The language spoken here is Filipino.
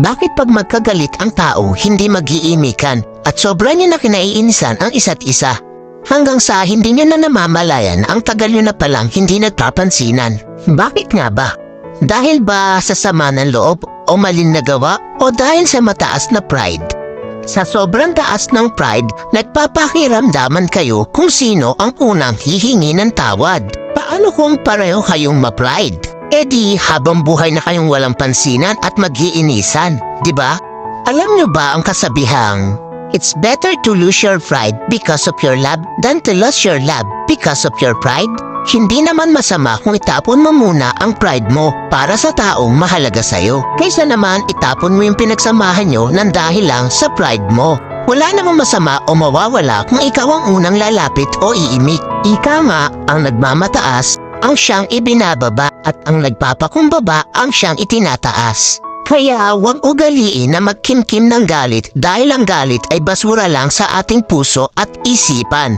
Bakit pag magkagalit ang tao, hindi mag-iimikan at sobra niya na kinaiinisan ang isa't isa? Hanggang sa hindi niya na namamalayan ang tagal niyo na palang hindi nagpapansinan. Bakit nga ba? Dahil ba sa sama ng loob o malin na gawa o dahil sa mataas na pride? Sa sobrang taas ng pride, nagpapakiramdaman kayo kung sino ang unang hihingi ng tawad. Paano kung pareho kayong ma-pride? E di habang buhay na kayong walang pansinan at mag-iinisan, di ba? Alam niyo ba ang kasabihang, it's better to lose your pride because of your love than to lose your love because of your pride? Hindi naman masama kung itapon mo muna ang pride mo para sa taong mahalaga sa'yo. Kaysa naman itapon mo yung pinagsamahan nyo ng dahil lang sa pride mo. Wala namang masama o mawawala kung ikaw ang unang lalapit o iimik. Ika nga, ang nagmamataas ang siyang ibinababa at ang nagpapakumbaba ang siyang itinataas. Kaya huwag ugaliin na magkimkim ng galit dahil ang galit ay basura lang sa ating puso at isipan.